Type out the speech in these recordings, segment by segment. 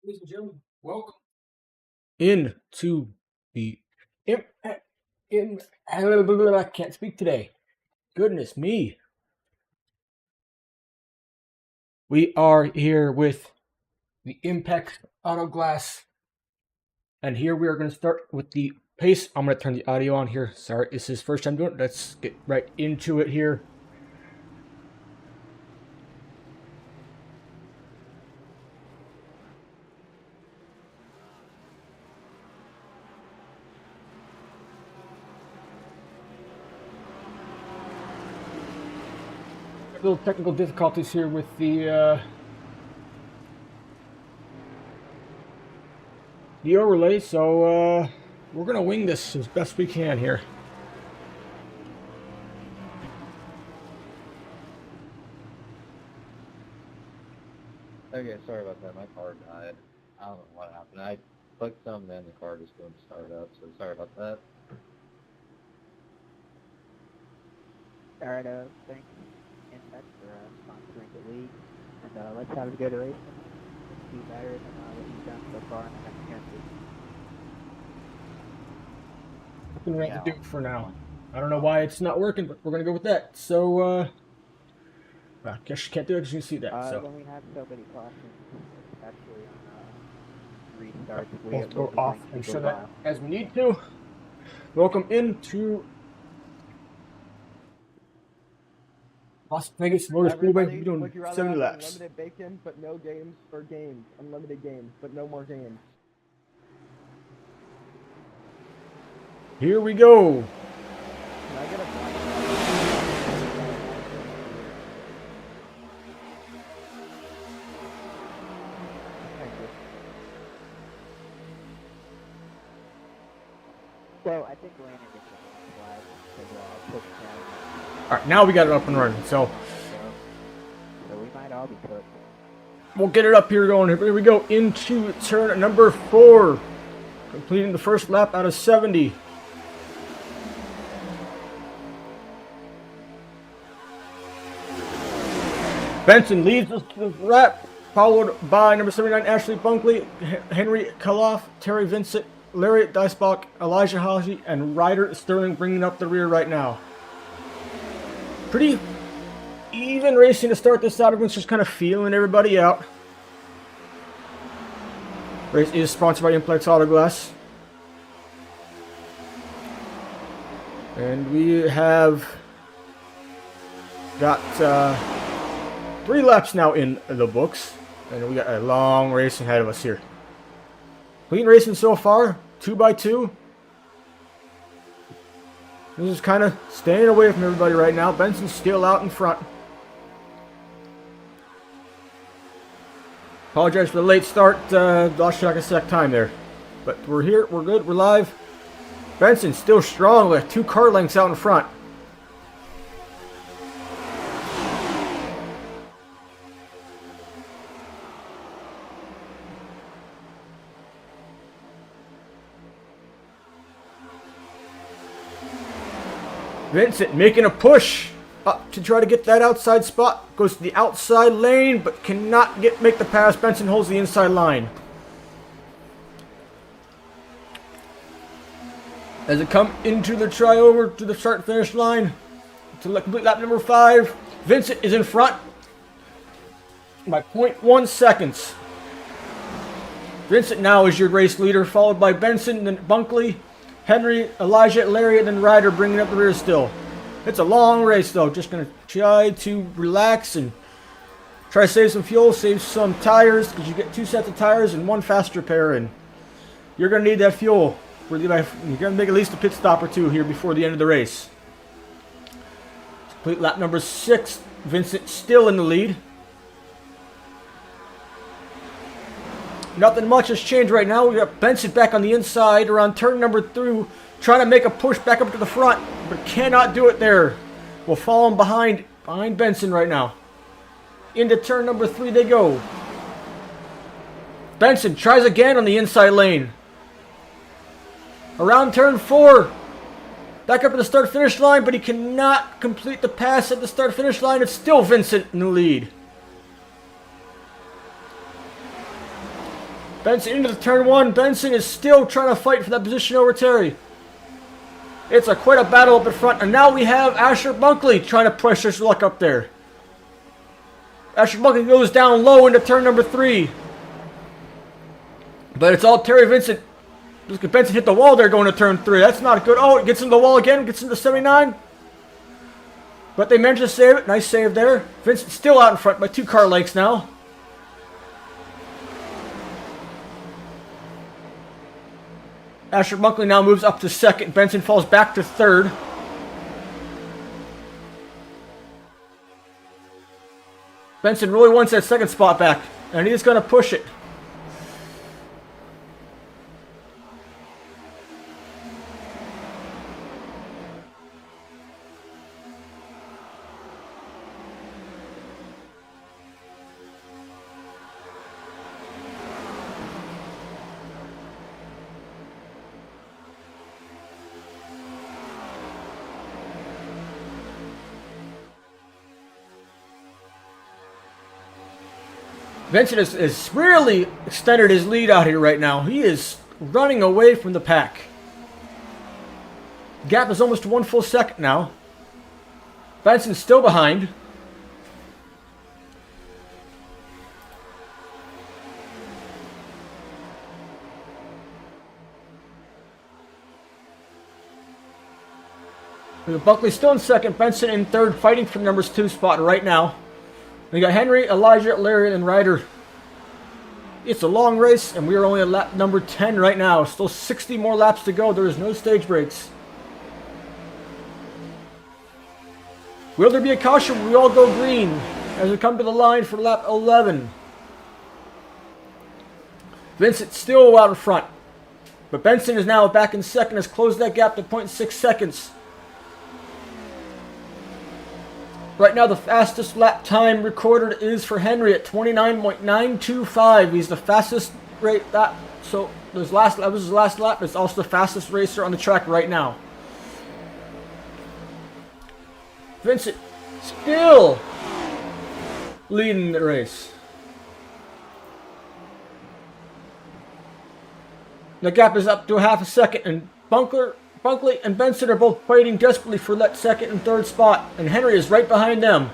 Ladies and gentlemen, welcome into the in I can't speak today. Goodness me. We are here with the Impex Auto Glass, and here we are going to start with the pace. I'm going to turn the audio on here. Sorry, this is first time doing it. Let's get right into it here. Little technical difficulties here with the overlay, so we're gonna wing this as best we can here. Okay, sorry about that. My car died. I don't know what happened. I clicked something and the car just wouldn't start up, so sorry about that. Alright, thanks Impex for sponsoring the league. And let's have a good race. Do better than what you've done so far in the next country. That's gonna have to do it for now. I don't know why it's not working, but we're gonna go with that. So, I guess you can't do it because you see that. So When we have so many cautions, especially on restarts, we'll go off and show that as we need to. Welcome into Las Vegas Motor Speedway. We're doing 70 laps. Unlimited bacon, but no games or games. Unlimited games, but no more games. Here we go. Can I get a So I think Landon gets a flag to push down. All right, now we got it up and running. So we might all be cooked. we'll get it up here going. Here we go into turn number 4, completing the first lap out of 70. Benson leads the lap, followed by number 79 Ashley Bunkley, Henry Kaloff, Terry Vincent, Larry Dicebach, Elijah Haji, and Ryder Sterling bringing up the rear right now. Pretty even racing to start this out. Everyone's just kind of feeling everybody out. Race is sponsored by Impex Auto Glass. And we have got 3 laps now in the books, and we got a long race ahead of us here. Clean racing so far, 2x2. This is kind of staying away from everybody right now. Benson's still out in front. Apologize for the late start. Lost track of sec time there, but we're here. We're good. We're live. Benson still strong with 2 car lengths out in front. Vincent making a push up to try to get that outside spot. Goes to the outside lane, but cannot make the pass. Benson holds the inside line. As it come into the try-over to the start-finish line, to complete lap number 5, Vincent is in front by 0.1 seconds. Vincent now is your race leader, followed by Benson, then Bunkley, Henry, Elijah, Larry, and then Ryder bringing up the rear still. It's a long race, though. Just going to try to relax and try to save some fuel, save some tires, because you get 2 sets of tires and 1 fast repair, and you're going to need that fuel. You're going to make at least a pit stop or 2 here before the end of the race. Complete lap number 6. Vincent still in the lead. Nothing much has changed right now. We got Benson back on the inside around turn number 2, trying to make a push back up to the front, but cannot do it there. We'll follow him behind Benson right now. Into turn number 3 they go. Benson tries again on the inside lane. Around turn 4, back up to the start-finish line, but he cannot complete the pass at the start-finish line. It's still Vincent in the lead. Benson into the turn one. Benson is still trying to fight for that position over Terry. It's quite a battle up in front. And now we have Asher Bunkley trying to push his luck up there. Asher Bunkley goes down low into turn number 3. But it's all Terry Vincent. Benson hit the wall there going to turn 3. That's not good. Oh, it gets into the wall again. Gets into 79. But they managed to save it. Nice save there. Vincent still out in front by 2 car lengths now. Asher Bunkley now moves up to 2nd. Benson falls back to 3rd. Benson really wants that 2nd spot back, and he's going to push it. Vincent has really extended his lead out here right now. He is running away from the pack. Gap is almost 1 full second now. Benson's still behind. Bunkley still in 2nd. Benson in 3rd, fighting for the number 2 spot right now. We got Henry, Elijah, Larry, and Ryder. It's a long race, and we are only at lap number 10 right now. Still 60 more laps to go. There is no stage breaks. Will there be a caution? We all go green as we come to the line for lap 11. Vincent still out in front. But Benson is now back in 2nd, has closed that gap to 0.6 seconds. Right now, the fastest lap time recorded is for Henry at 29.925. He's the fastest rate lap. So that was his last lap. It's also the fastest racer on the track right now. Vincent still leading the race. The gap is up to 1/2 second, and Bunkley and Benson are both fighting desperately for that 2nd and 3rd spot, and Henry is right behind them.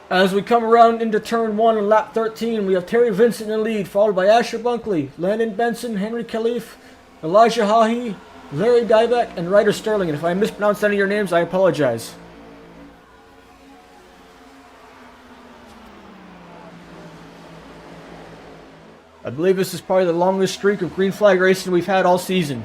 As we come around into turn 1 and lap 13, we have Terry Vincent in the lead, followed by Asher Bunkley, Landon Benson, Henry Khalif, Elijah Hahi, Larry Dybeck, and Ryder Sterling. And if I mispronounced any of your names, I apologize. I believe this is probably the longest streak of green flag racing we've had all season.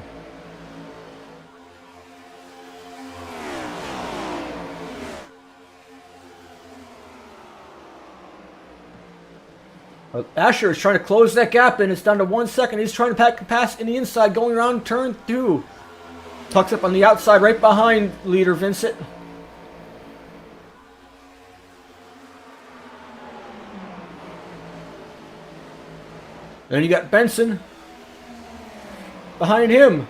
Asher is trying to close that gap, and it's down to 1 second. He's trying to pass in the inside, going around turn 2. Tucks up on the outside, right behind leader Vincent. Then you got Benson behind him.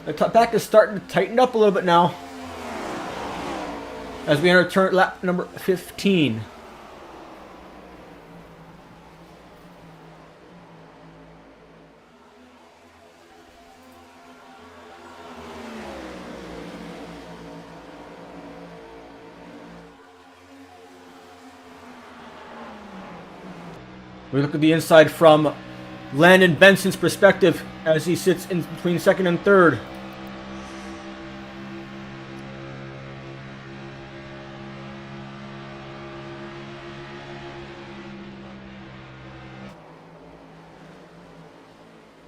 The pack is starting to tighten up a little bit now as we enter turn lap number 15. We look at the inside from Landon Benson's perspective as he sits in between 2nd and 3rd.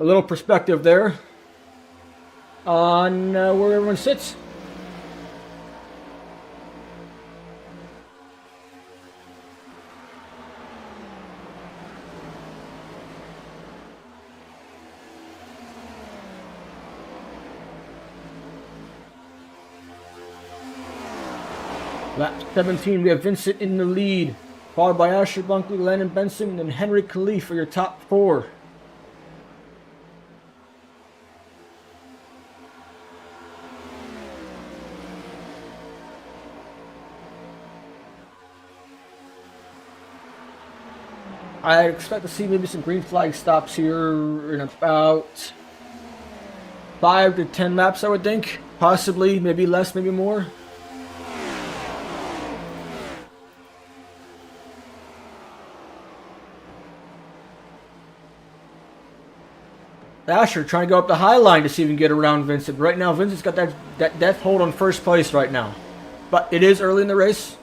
A little perspective there on where everyone sits. Lap 17, we have Vincent in the lead. followed by Asher Bunkley, Landon Benson, and Henry Khalif for your top 4. I expect to see maybe some green flag stops here in about 5 to 10 laps, I would think. Possibly, maybe less, maybe more. Asher trying to go up the high line to see if he can get around Vincent. Right now, Vincent's got that death hold on first place right now. But it is early in the race,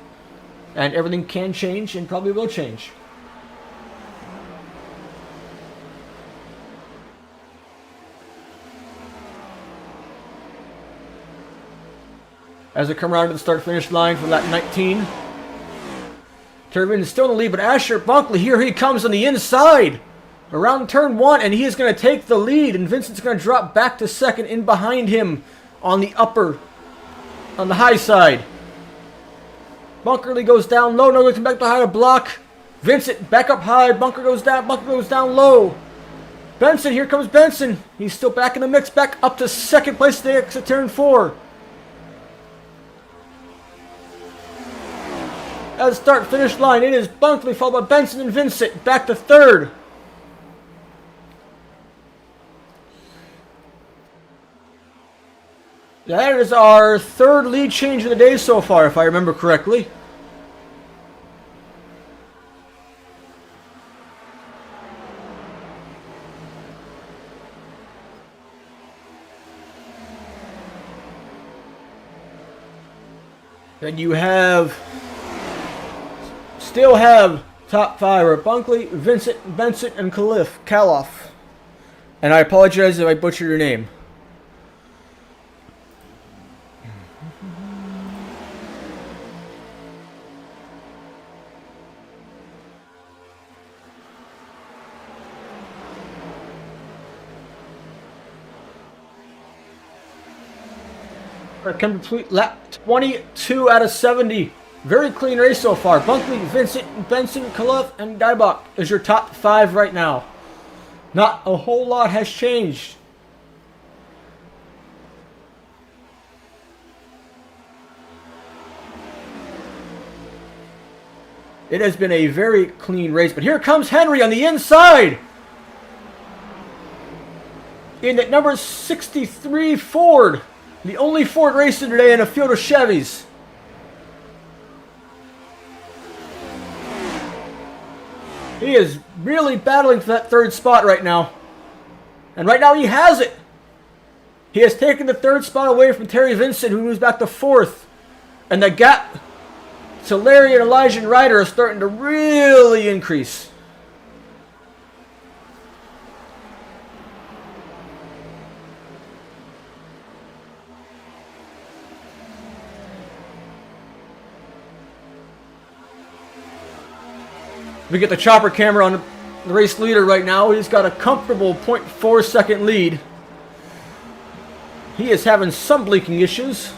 and everything can change and probably will change. As we come around to the start-finish line for lap 19. Turbin is still in the lead, but Asher Bunkley, here he comes on the inside. Around turn 1, and he is going to take the lead, and Vincent's going to drop back to second in behind him on the high side. Bunkerly goes down low, no, looking back behind a block. Vincent back up high, Bunker goes down low. Benson, here comes Benson. He's still back in the mix, back up to second place to exit turn 4. At the start-finish line, it is Bunkley followed by Benson and Vincent, back to third. That is our third lead change of the day so far, if I remember correctly. And you still have top 5 are Bunkley, Vincent, Benson, and Kaloff. And I apologize if I butchered your name. Complete lap 22 out of 70. Very clean race so far. Bunkley, Vincent, Benson, Kaloff, and Dybach is your top 5 right now. Not a whole lot has changed. It has been a very clean race, but here comes Henry on the inside. In at number 63 Ford. The only Ford racing today in a field of Chevys. He is really battling for that third spot right now. And right now he has it. He has taken the third spot away from Terry Vincent, who moves back to 4th. And the gap to Larry and Elijah and Ryder is starting to really increase. We get the chopper camera on the race leader right now. He's got a comfortable 0.4 second lead. He is having some blinking issues.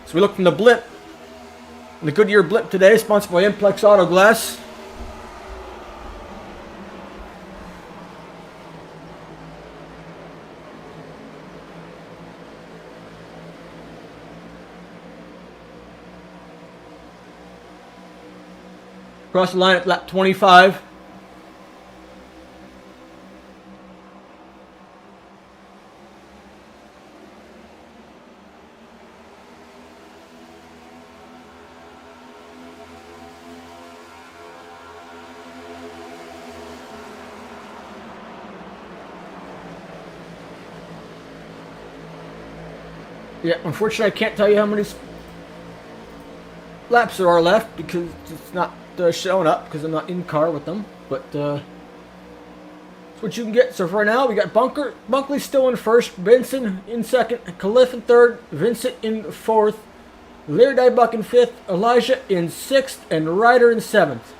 So we look from the blimp. The Goodyear blimp today, sponsored by Impex Auto Glass. Across the line at lap 25. Yeah, unfortunately I can't tell you how many laps there are left because it's not showing up because I'm not in car with them, but that's what you can get. So for now, we got Bunkley still in first, Benson in second, Khalif in third, Vincent in 4th, Larry Dybach in 5th, Elijah in 6th, and Ryder in 7th.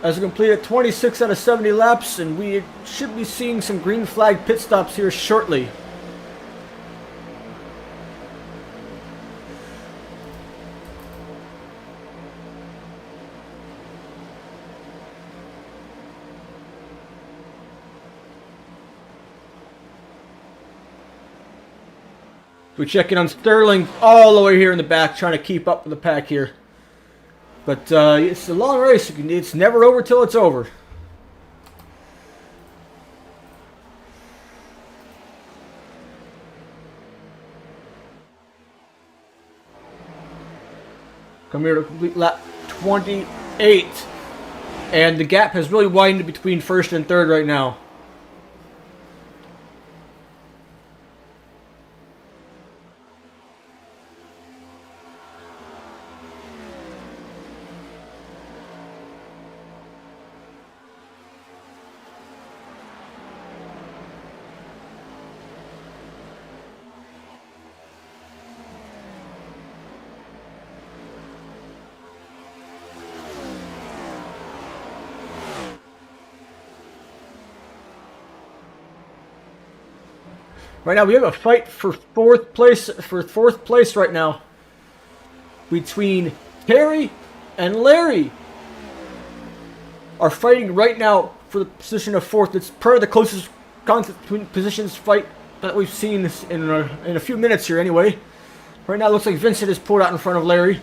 As we completed 26 out of 70 laps, and we should be seeing some green flag pit stops here shortly. We check in on Sterling all the way here in the back, trying to keep up with the pack here. But it's a long race. It's never over till it's over. Come here to complete lap 28. And the gap has really widened between first and third right now. Right now we have a fight for fourth place right now between Terry and Larry. Are fighting right now for the position of fourth. It's probably the closest positions fight that we've seen in a few minutes here anyway. Right now it looks like Vincent is pulled out in front of Larry.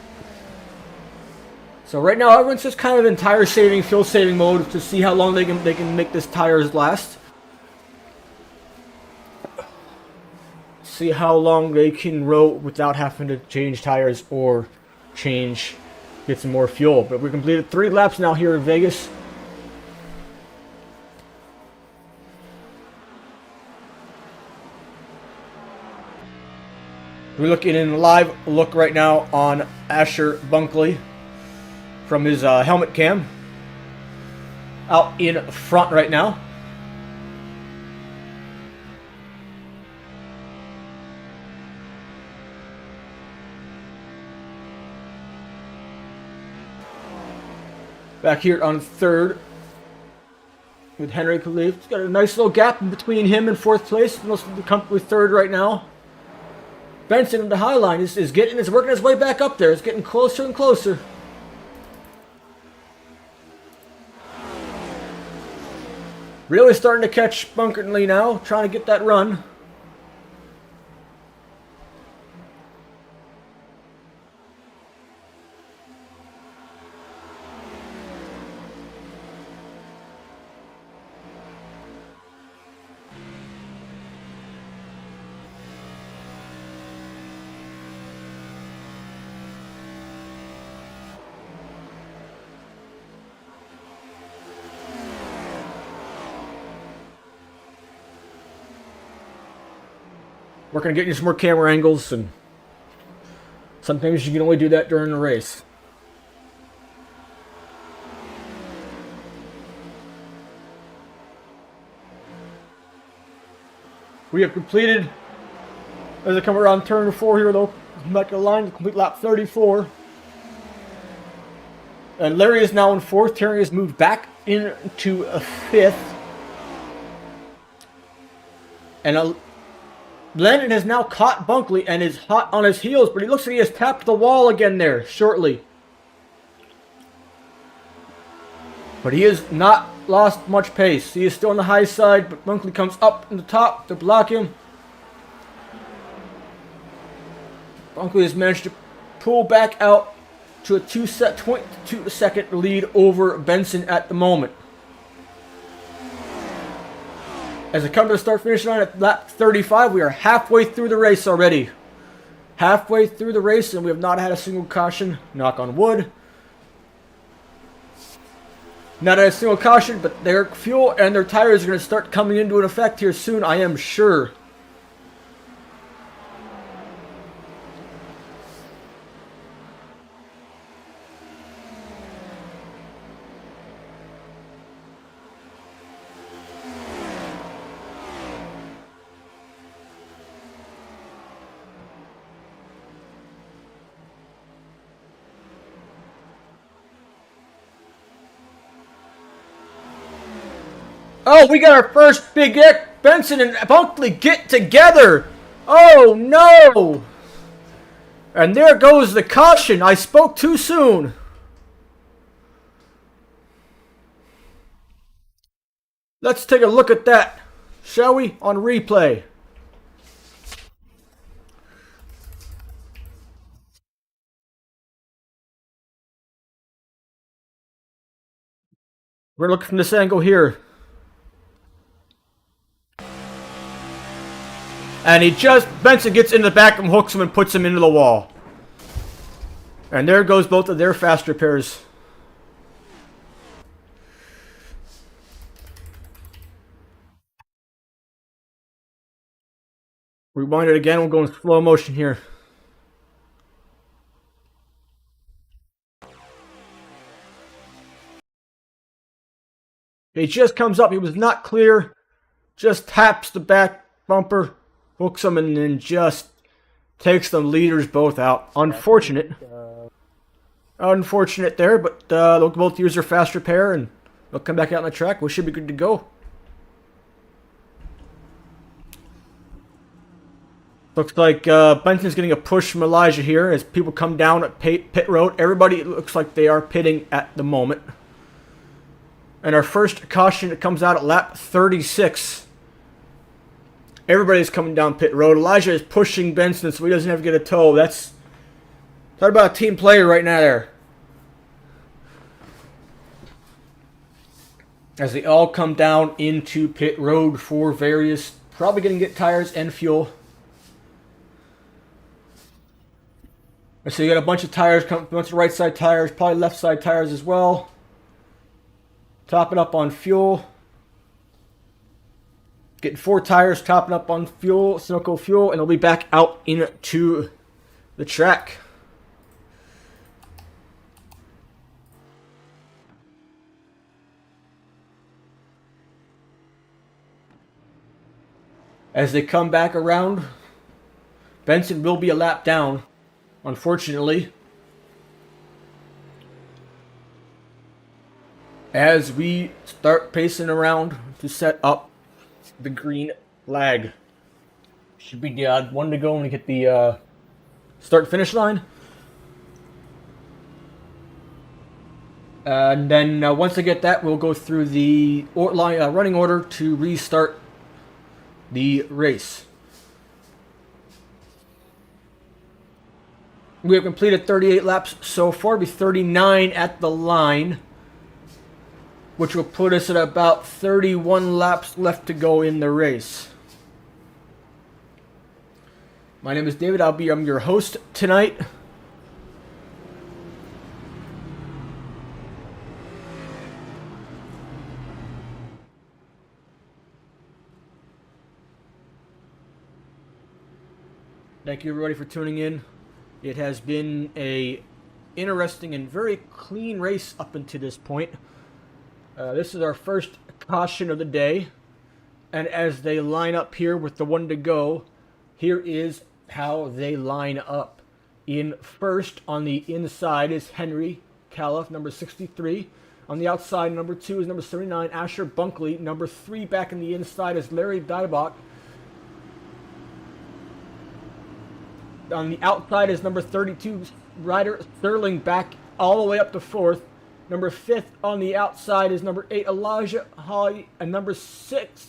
So right now everyone's just kind of in tire saving, fuel saving mode to see how long they can make this tires last. See how long they can row without having to change tires or get some more fuel. But we completed 3 laps now here in Vegas. We're looking in a live look right now on Asher Bunkley from his helmet cam. Out in front right now. Back here on third with Henry Khalif. It's got a nice little gap in between him and fourth place. Most of the company with third right now. Benson in the high line is working his way back up there. It's getting closer and closer. Really starting to catch Bunkerley now, trying to get that run. Working on getting you some more camera angles, and sometimes you can only do that during the race. We have completed, as I come around turn 4 here though, back to the line to complete lap 34. And Larry is now in 4th. Terry has moved back into a 5th. And Landon has now caught Bunkley and is hot on his heels, but he looks like he has tapped the wall again there shortly. But he has not lost much pace. He is still on the high side, but Bunkley comes up in the top to block him. Bunkley has managed to pull back out to a 2 second lead over Benson at the moment. As I come to the start-finish line at lap 35, we are halfway through the race already. Halfway through the race, and we have not had a single caution. Knock on wood. Not had a single caution, but their fuel and their tires are going to start coming into an effect here soon, I am sure. Oh, we got our first big hit. Benson and Bunkley get together. Oh, no. And there goes the caution. I spoke too soon. Let's take a look at that, shall we, on replay. We're looking from this angle here. And Benson gets into the back and hooks him and puts him into the wall. And there goes both of their fast repairs. Rewind it again, we'll go in slow motion here. He just comes up, he was not clear, just taps the back bumper, hooks him, and then just takes the leaders both out. Unfortunate. Unfortunate there, but they'll both use their fast repair and they'll come back out on the track. We should be good to go. Looks like Benson's getting a push from Elijah here as people come down at pit road. Everybody looks like they are pitting at the moment. And our first caution that comes out at lap 36. Everybody's coming down pit road. Elijah is pushing Benson so he doesn't have to get a tow. Talk about a team player right now there. As they all come down into pit road for various, probably going to get tires and fuel. So you got a bunch of tires, a bunch of right side tires, probably left side tires as well. Topping up on fuel. Getting 4 tires, topping up on fuel, Sunoco fuel, and they'll be back out into the track. As they come back around, Benson will be a lap down, unfortunately. As we start pacing around to set up the green flag. Should be 1 to go when we hit the start-finish line. And then once I get that, we'll go through the running order to restart the race. We have completed 38 laps so far. It'll be 39 at the line, which will put us at about 31 laps left to go in the race. My name is David. I'm your host tonight. Thank you everybody for tuning in. It has been a interesting and very clean race up until this point. This is our first caution of the day, and as they line up here with the 1 to go, here is how they line up. In first on the inside is Henry Califf, number 63. On the outside, number 2 is number 79, Asher Bunkley. Number 3 back in the inside is Larry Dybach. On the outside is number 32, Ryder Sterling, back all the way up to 4th. Number 5th on the outside is number 8, Elijah Holly. And number 6th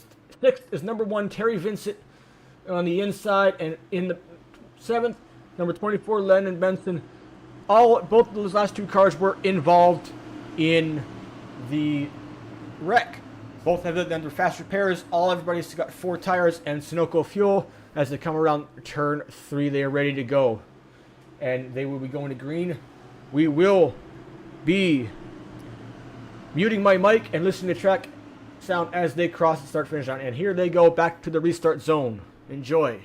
is number 1, Terry Vincent on the inside. And in the 7th, number 24, Lennon Benson. Both of those last 2 cars were involved in the wreck. Both have done their fast repairs. Everybody's got 4 tires and Sunoco fuel. As they come around turn 3, they are ready to go. And they will be going to green. We will be muting my mic and listening to track sound as they cross the start finish line. And here they go back to the restart zone. Enjoy.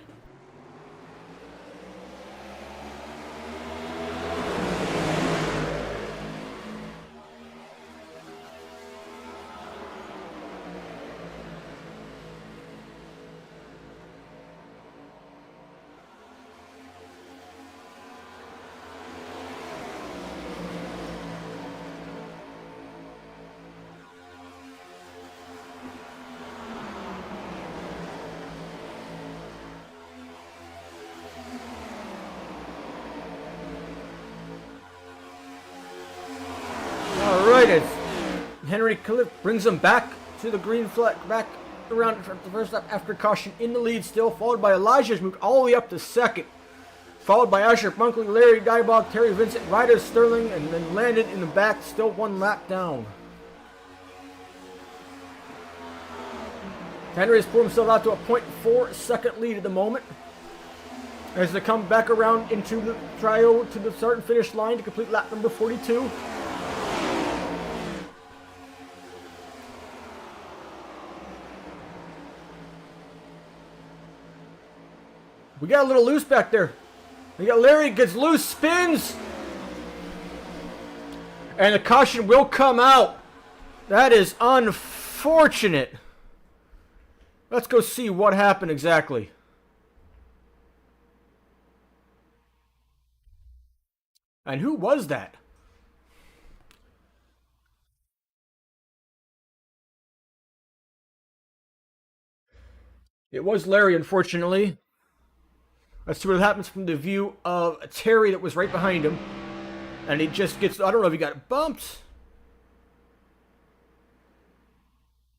As Henry Califf brings them back to the green flag, back around the first lap after caution in the lead still, followed by Elijah, who's moved all the way up to 2nd, followed by Asher Bunkley, Larry Dybach, Terry Vincent, Ryder Sterling, and then landed in the back, still 1 lap down. Henry has pulled himself out to a 0.4 second lead at the moment. As they come back around into the tryo to the start and finish line to complete lap number 42. We got a little loose back there. We got Larry gets loose, spins. And the caution will come out. That is unfortunate. Let's go see what happened exactly. And who was that? It was Larry, unfortunately. Let's see what happens from the view of Terry that was right behind him. And he just gets, I don't know if he got bumped.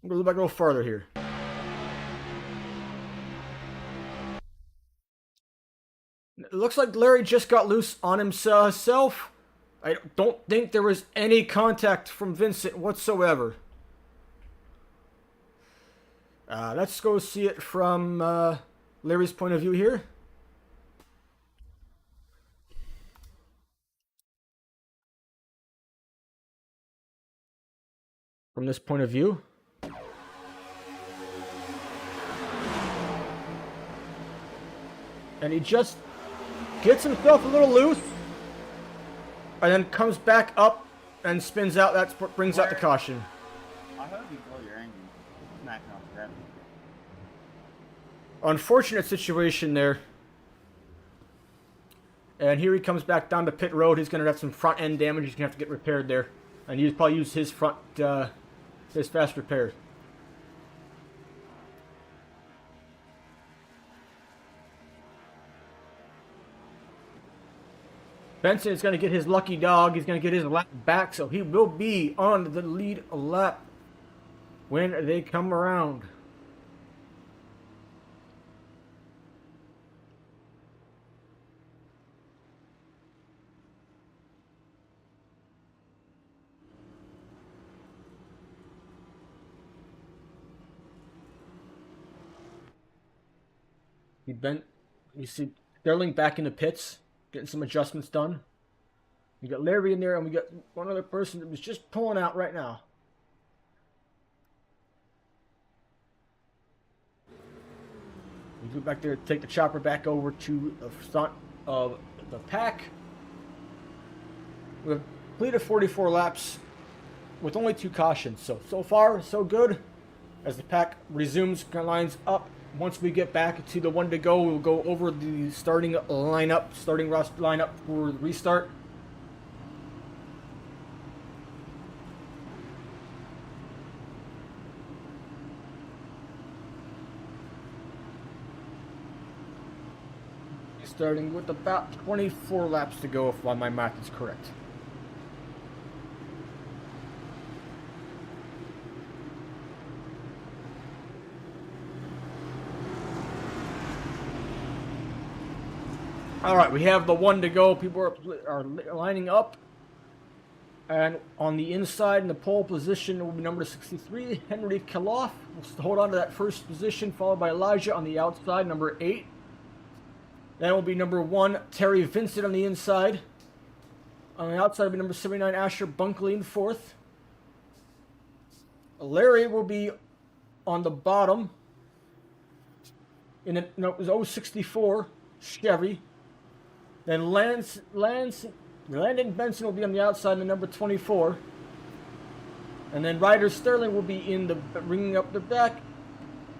I'm going to look back a little farther here. It looks like Larry just got loose on himself. I don't think there was any contact from Vincent whatsoever. Let's go see it from Larry's point of view here. From this point of view. And he just gets himself a little loose. And then comes back up and spins out. That's what brings out the caution. I hope you blow your engine. Smacking off the ground. Unfortunate situation there. And here he comes back down to pit road. He's going to have some front end damage. He's going to have to get repaired there. And he'll probably use his front, his fast repairs. Benson is going to get his lucky dog. He's going to get his lap back, so he will be on the lead lap when they come around. You see Sterling back in the pits, getting some adjustments done. We got Larry in there, and we got one other person that was just pulling out right now. We go back there, take the chopper back over to the front of the pack. We've completed 44 laps with only 2 cautions. So far, so good. As the pack resumes, lines up. Once we get back to the 1 to go, we'll go over the starting roster lineup for the restart. Starting with about 24 laps to go, if my math is correct. All right, we have the 1 to go. People are lining up. And on the inside, in the pole position, will be number 63, Henry Kaloff. We'll hold on to that first position, followed by Elijah on the outside, number 8. Then will be number 1, Terry Vincent on the inside. On the outside will be number 79, Asher Bunkley in 4th. Larry will be on the bottom. In it was 064, Chevy. Then Landon Benson will be on the outside in the number 24. And then Ryder Sterling will be in the ringing up the back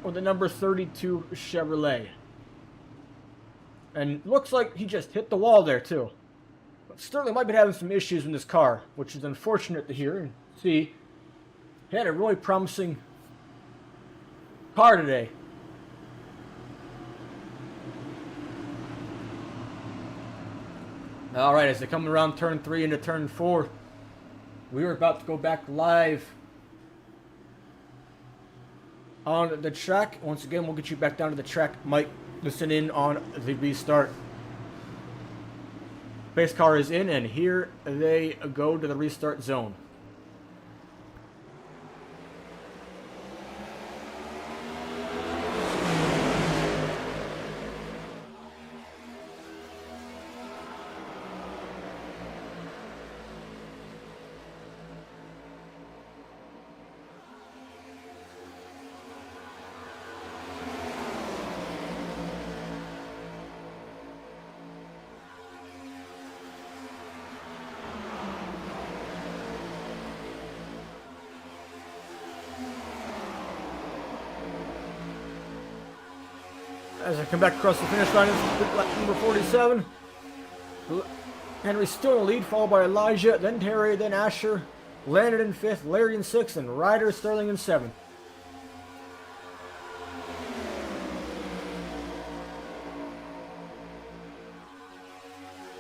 with the number 32 Chevrolet. And looks like he just hit the wall there too. But Sterling might be having some issues in this car, which is unfortunate to hear and see. He had a really promising car today. All right, as they come around turn 3 into turn 4, we are about to go back live on the track. Once again, we'll get you back down to the track. Mike, listen in on the restart. Pace car is in, and here they go to the restart zone. As I come back across the finish line, it's lap number 47. Henry's still in the lead, followed by Elijah, then Terry, then Asher, Landon in 5th, Larry in 6th, and Ryder Sterling in 7th.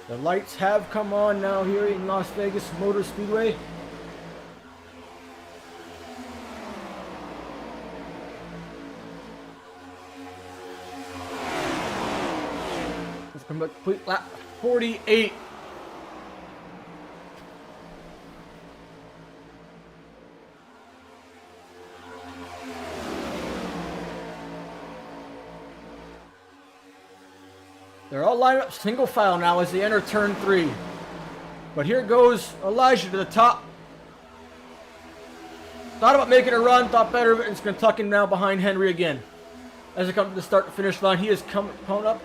The lights have come on now here in Las Vegas Motor Speedway. Let's come back to complete lap 48. They're all lined up single file now as they enter turn 3. But here goes Elijah to the top. Thought about making a run, thought better of it, and it's going to tuck him now behind Henry again. As they come to the start to finish line, he is coming up.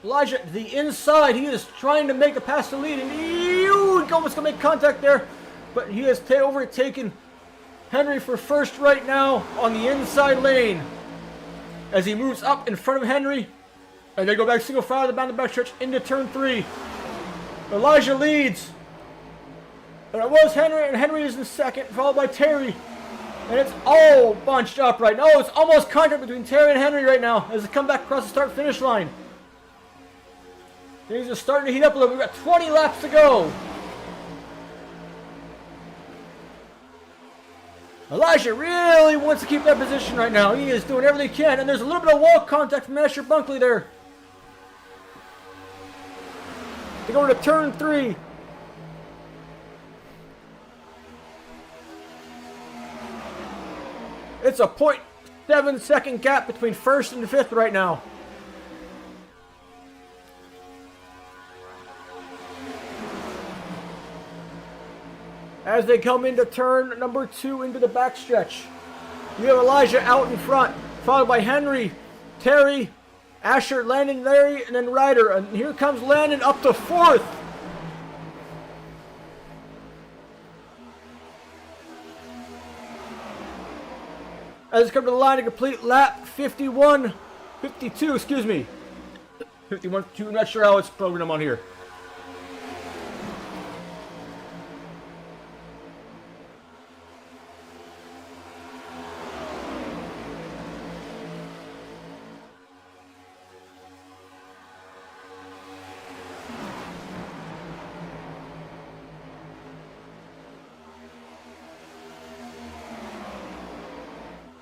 Elijah to the inside, he is trying to make a pass to lead, and he almost going to make contact there. But he has overtaken Henry for first right now on the inside lane. As he moves up in front of Henry. And they go back single file down the backstretch into turn 3. Elijah leads. And it was Henry, and Henry is in 2nd, followed by Terry. And it's all bunched up right now. Oh, it's almost contact between Terry and Henry right now as they come back across the start-finish line. Things are starting to heat up a little bit. We've got 20 laps to go. Elijah really wants to keep that position right now. He is doing everything he can. And there's a little bit of wall contact from Asher Bunkley there. They go into turn 3. It's a 0.7 second gap between 1st and 5th right now. As they come into turn number 2 into the backstretch. We have Elijah out in front, followed by Henry, Terry, Asher, Landon, Larry, and then Ryder. And here comes Landon up to 4th. As they come to the line to complete lap 52, excuse me. 51, 52, I'm not sure how it's programmed on here.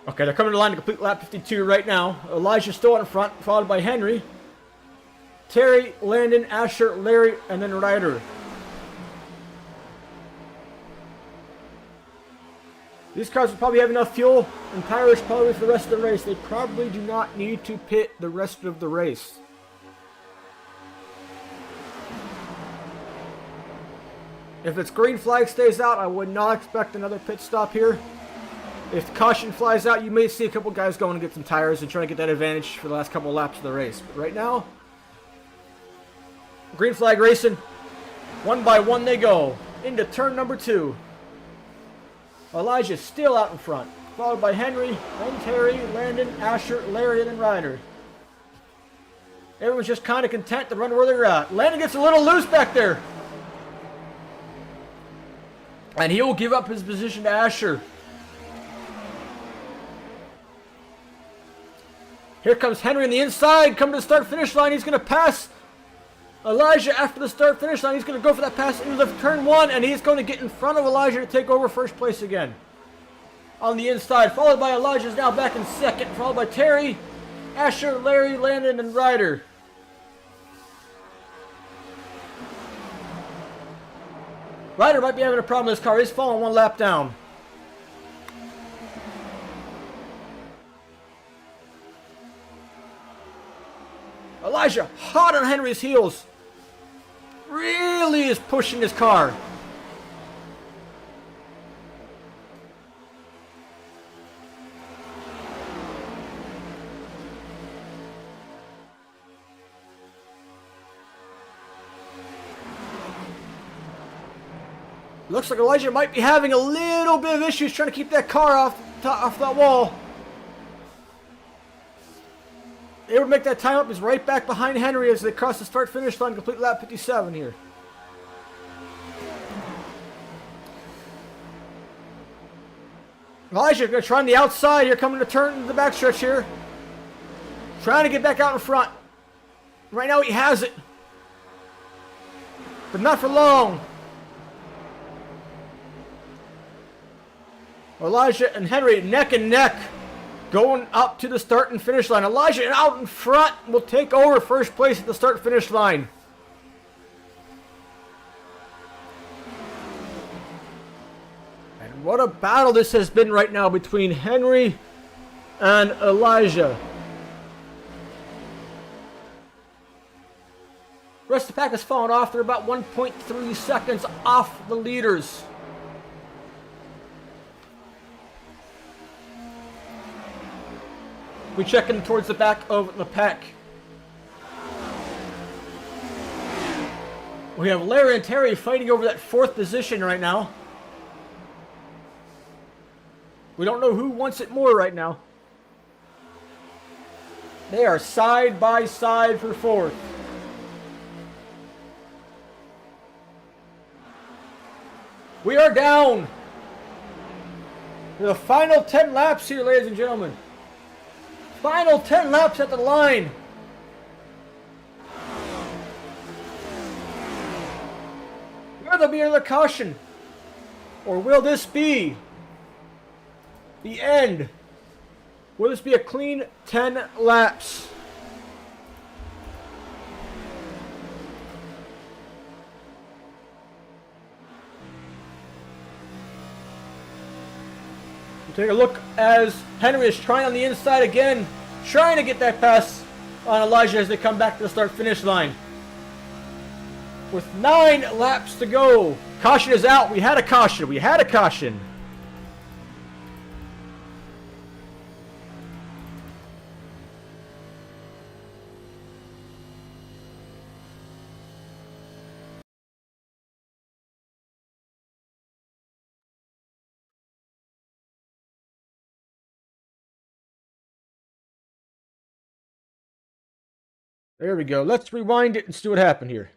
Okay, they're coming to the line to complete lap 52 right now. Elijah's still in front, followed by Henry, Terry, Landon, Asher, Larry, and then Ryder. These cars will probably have enough fuel and tires probably for the rest of the race. They probably do not need to pit the rest of the race. If its green flag stays out, I would not expect another pit stop here. If the caution flies out, you may see a couple guys going to get some tires and trying to get that advantage for the last couple of laps of the race. But right now, green flag racing. One by one they go into turn number 2. Elijah's still out in front, followed by Henry, then Terry, Landon, Asher, Larry, and then Ryder. Everyone's just kind of content to run where they're at. Landon gets a little loose back there. And he will give up his position to Asher. Here comes Henry on the inside, coming to the start-finish line. He's going to pass Elijah after the start-finish line. He's going to go for that pass into the turn 1, and he's going to get in front of Elijah to take over first place again. On the inside, followed by Elijah's now back in 2nd, followed by Terry, Asher, Larry, Landon, and Ryder. Ryder might be having a problem with his car. He's falling 1 lap down. Elijah, hot on Henry's heels. Really is pushing his car. Looks like Elijah might be having a little bit of issues trying to keep that car off that wall. able to make that time up, is right back behind Henry as they cross the start-finish line, complete lap 57 here. Elijah going to try on the outside here, coming to turn the backstretch here. Trying to get back out in front. Right now he has it. But not for long. Elijah and Henry neck and neck going up to the start and finish line. Elijah out in front will take over first place at the start finish line. And what a battle this has been right now between Henry and Elijah. The rest of the pack has fallen off. They're about 1.3 seconds off the leaders. We check in towards the back of the pack. We have Larry and Terry fighting over that 4th position right now. We don't know who wants it more right now. They are side by side for 4th. We are down to the final 10 laps here, ladies and gentlemen. Final 10 laps at the line. Will there be another caution? Or will this be the end? Will this be a clean 10 laps? Take a look as Henry is trying on the inside again, trying to get that pass on Elijah as they come back to the start-finish line. With 9 laps to go. Caution is out. We had a caution. We had a caution. There we go. Let's rewind it and see what happened here.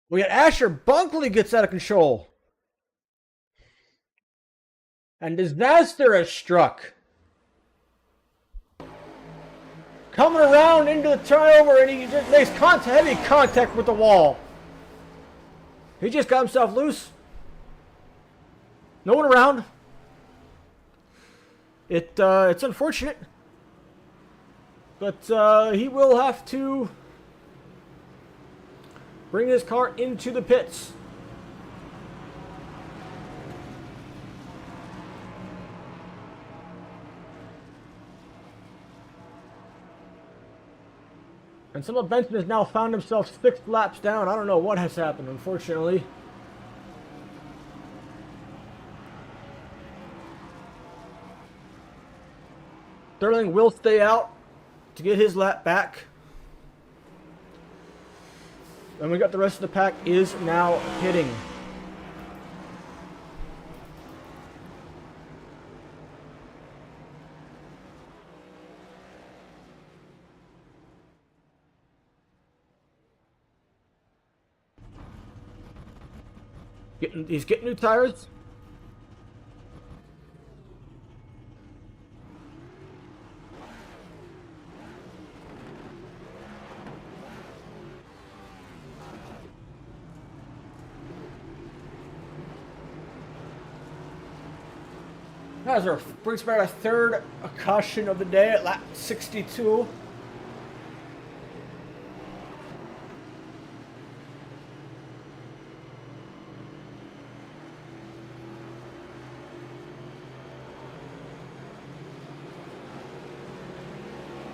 We got Asher Bunkley gets out of control. And disaster has struck. Coming around into the turnover, and he just makes heavy contact with the wall. He just got himself loose. No one around. It's unfortunate. But he will have to bring his car into the pits. And some of Benson has now found himself 6 laps down. I don't know what has happened, unfortunately. Sterling will stay out to get his lap back. And we got the rest of the pack is now hitting. He's getting new tires. As our brings about our 3rd caution of the day at lap 62.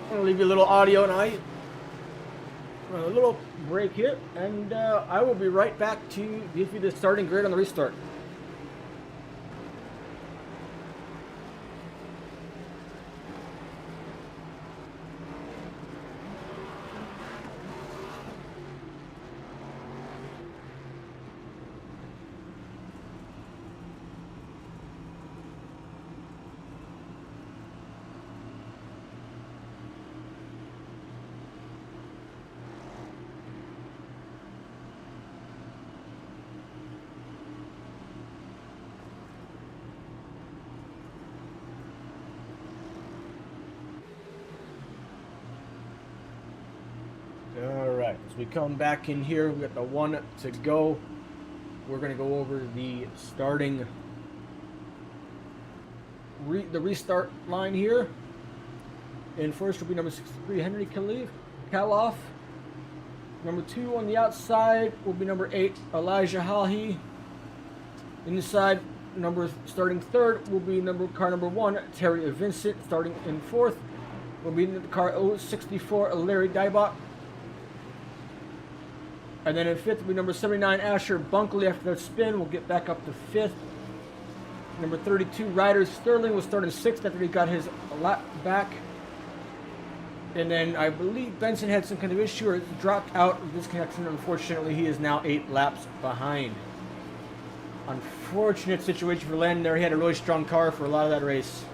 I'm going to leave you a little audio tonight. A little break here, and I will be right back to give you the starting grid on the restart. As we come back in here, we got the 1 to go. We're going to go over the starting, the restart line here. And first will be number 63, Henry Kaloff. Number 2 on the outside will be number 8, Elijah Halhi. Inside, starting third will be car number 1, Terry Vincent. Starting in fourth will be the car 064, Larry Dybach. And then in fifth will be number 79, Asher Bunkley. After that spin, we'll get back up to fifth. Number 32, Ryder Sterling will start in sixth after he got his lap back. And then I believe Benson had some kind of issue or dropped out of this connection. Unfortunately, he is now 8 laps behind. Unfortunate situation for Landon there. He had a really strong car for a lot of that race.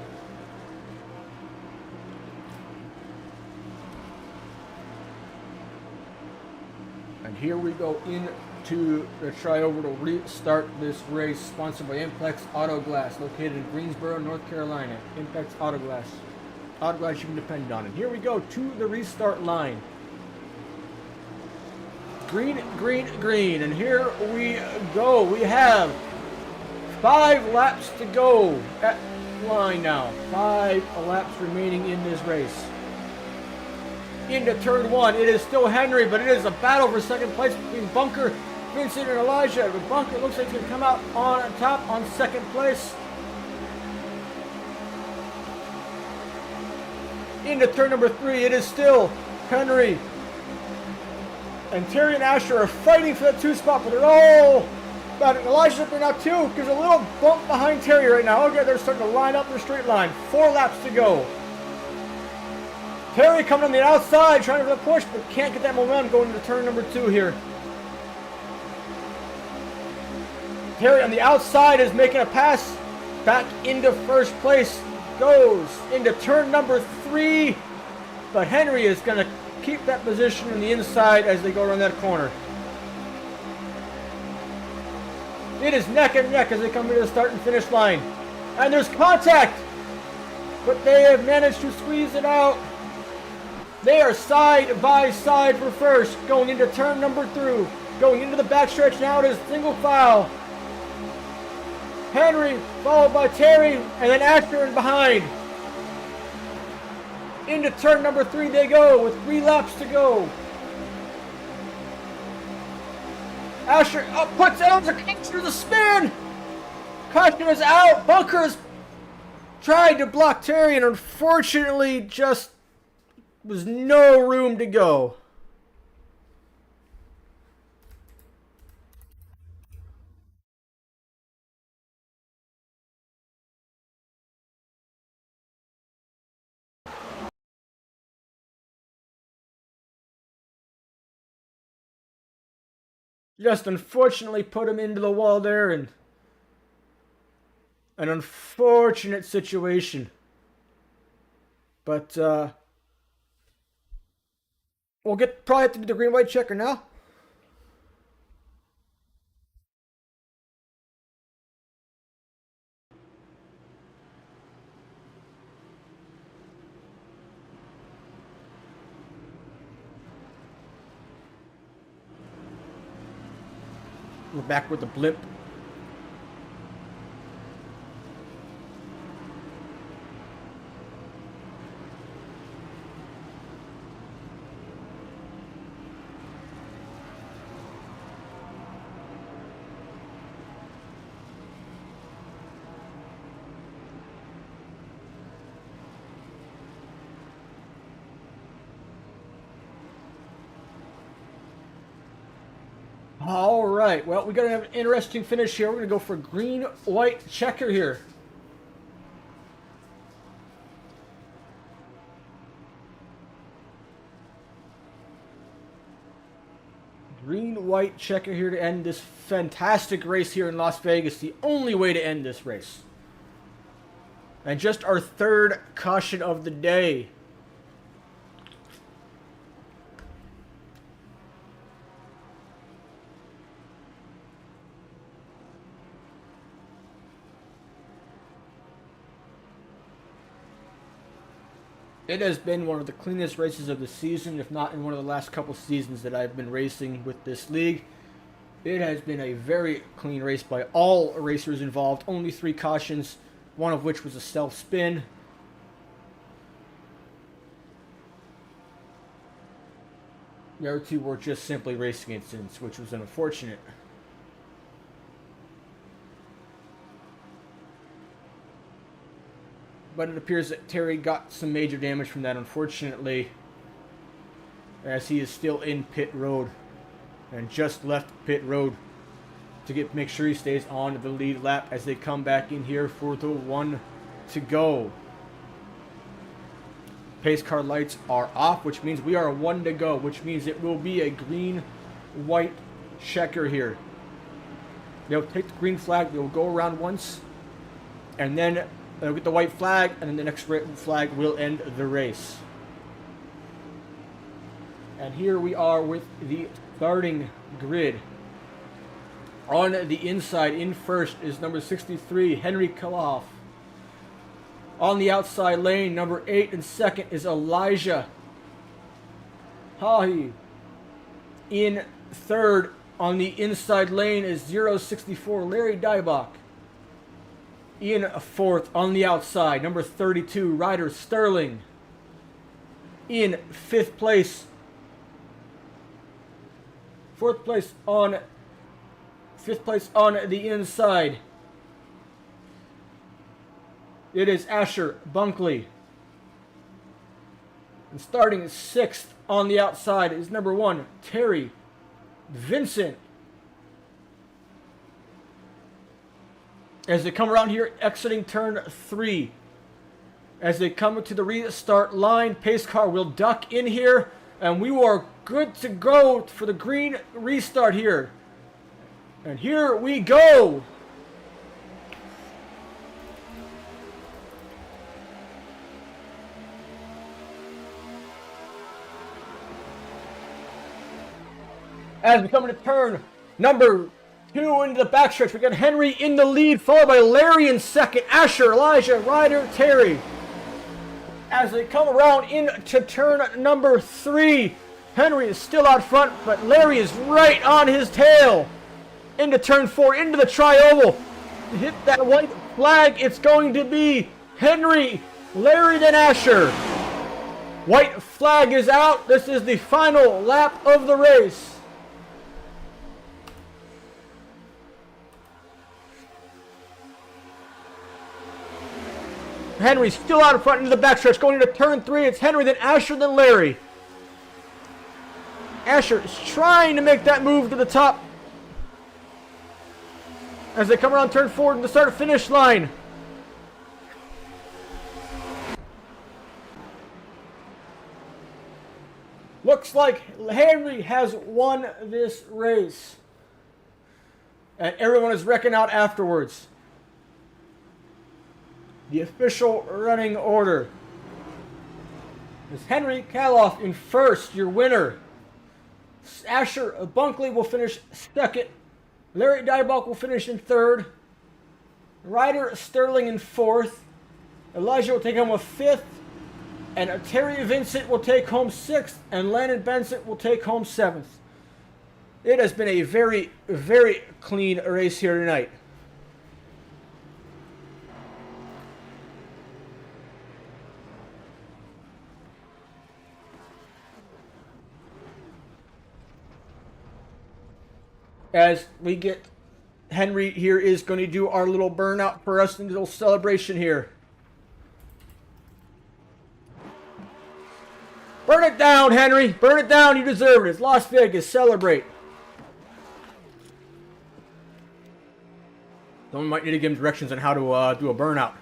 And here we go into the tryover to restart this race, sponsored by Impex Auto Glass, located in Greensboro, North Carolina. Impex Auto Glass. Auto Glass you can depend on. And here we go to the restart line. Green, green, green. And here we go. We have 5 laps to go at line now. 5 laps remaining in this race. Into turn 1, it is still Henry, but it is a battle for second place between Bunker, Vincent, and Elijah. But Bunker looks like he's going to come out on top on second place. Into turn number 3, it is still Henry. And Terry and Asher are fighting for that 2 spot, but they're all about it. Elijah's up there now too. There's a little bump behind Terry right now. Okay, they're starting to line up in a straight line. 4 laps to go. Terry coming on the outside, trying for the push, but can't get that momentum going into turn number 2 here. Terry on the outside is making a pass back into first place. Goes into turn number 3, but Henry is going to keep that position on the inside as they go around that corner. It is neck and neck as they come to the start and finish line. And there's contact, but they have managed to squeeze it out. They are side by side for first, going into turn number 3. Going into the backstretch now, it is single file. Henry, followed by Terry, and then Asher in behind. Into turn number 3 they go with 3 laps to go. Asher puts it on the through the spin. Caution is out. Bunker's tried to block Terry, and unfortunately just was no room to go. Just unfortunately put him into the wall there, and an unfortunate situation. But we'll probably have to do the green-white checker now. We're back with the blip. All right, well, we got to have an interesting finish here. We're going to go for green-white checker here. Green-white checker here to end this fantastic race here in Las Vegas. The only way to end this race. And just our 3rd caution of the day. It has been one of the cleanest races of the season, if not in one of the last couple seasons that I've been racing with this league. It has been a very clean race by all racers involved. Only 3 cautions, one of which was a self-spin. The other 2 were just simply racing incidents, which was unfortunate. But it appears that Terry got some major damage from that, unfortunately, as he is still in pit road and just left pit road to make sure he stays on the lead lap as they come back in here for the 1 to go. Pace car lights are off, which means we are 1 to go, which means it will be a green-white checker here. They'll take the green flag, they'll go around once, and then they'll get the white flag, and then the next flag will end the race. And here we are with the starting grid. On the inside, in first, is number 63, Henry Kaloff. On the outside lane, number 8 and second is Elijah Hahi. In third, on the inside lane is 064, Larry Dybach. In fourth, on the outside, number 32, Ryder Sterling. In fifth place, fifth place on the inside, it is Asher Bunkley. And starting 6th on the outside is number 1, Terry Vincent. As they come around here, exiting turn 3. As they come to the restart line, pace car will duck in here, and we are good to go for the green restart here. And here we go. As we come into turn number 2 into the backstretch, we got Henry in the lead, followed by Larry in second, Asher, Elijah, Ryder, Terry. As they come around into turn number 3, Henry is still out front, but Larry is right on his tail. Into turn 4, into the tri-oval. Hit that white flag, it's going to be Henry, Larry, then Asher. White flag is out. This is the final lap of the race. Henry still out in front into the backstretch. Going into turn 3, it's Henry, then Asher, then Larry. Asher is trying to make that move to the top as they come around turn 4 to the start-finish line. Looks like Henry has won this race. And everyone is reckoned out afterwards. The official running order is Henry Kaloff in first, your winner. Asher Bunkley will finish second. Larry Dybach will finish in third. Ryder Sterling in fourth. Elijah will take home a fifth. And Terry Vincent will take home sixth. And Landon Benson will take home seventh. It has been a very, very clean race here tonight. As we get Henry here is going to do our little burnout for us and a little celebration here. Burn it down, Henry. Burn it down. You deserve it. It's Las Vegas. Celebrate. Someone might need to give him directions on how to do a burnout.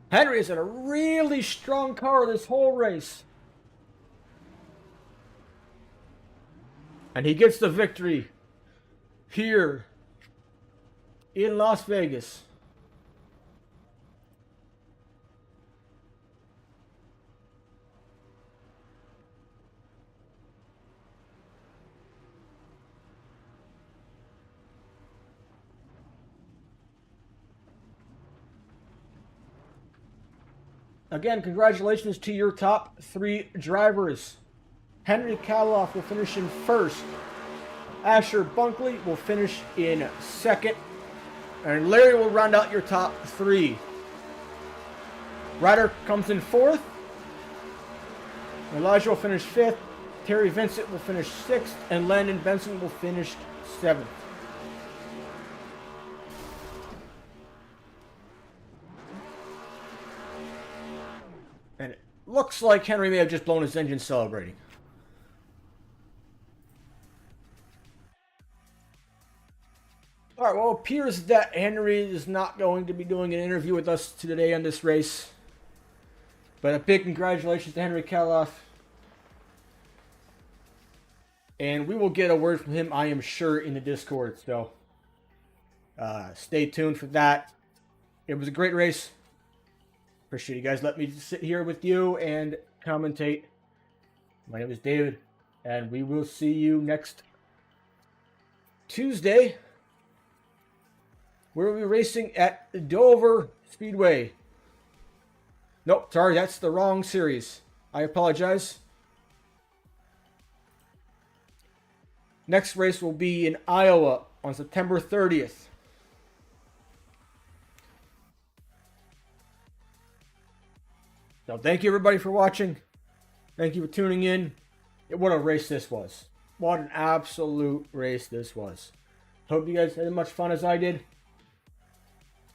Henry has had a really strong car this whole race. And he gets the victory here in Las Vegas. Again, congratulations to your top 3 drivers. Henry Kaloff will finish in first. Asher Bunkley will finish in second. And Larry will round out your top 3. Ryder comes in fourth. Elijah will finish 5th. Terry Vincent will finish 6th. And Landon Benson will finish 7th. And it looks like Henry may have just blown his engine celebrating. Alright, well, it appears that Henry is not going to be doing an interview with us today on this race. But a big congratulations to Henry Kaloff. And we will get a word from him, I am sure, in the Discord. So, stay tuned for that. It was a great race. Appreciate you guys letting me sit here with you and commentate. My name is David, and we will see you next Tuesday. We'll be racing at Dover Speedway. Nope, sorry, that's the wrong series. I apologize. Next race will be in Iowa on September 30th. So thank you everybody for watching. Thank you for tuning in. What a race this was. What an absolute race this was. Hope you guys had as much fun as I did.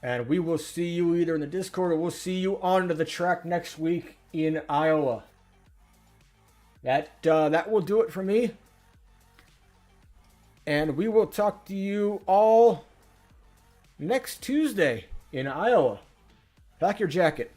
And we will see you either in the Discord or we'll see you on the track next week in Iowa. That will do it for me. And we will talk to you all next Tuesday in Iowa. Pack your jacket.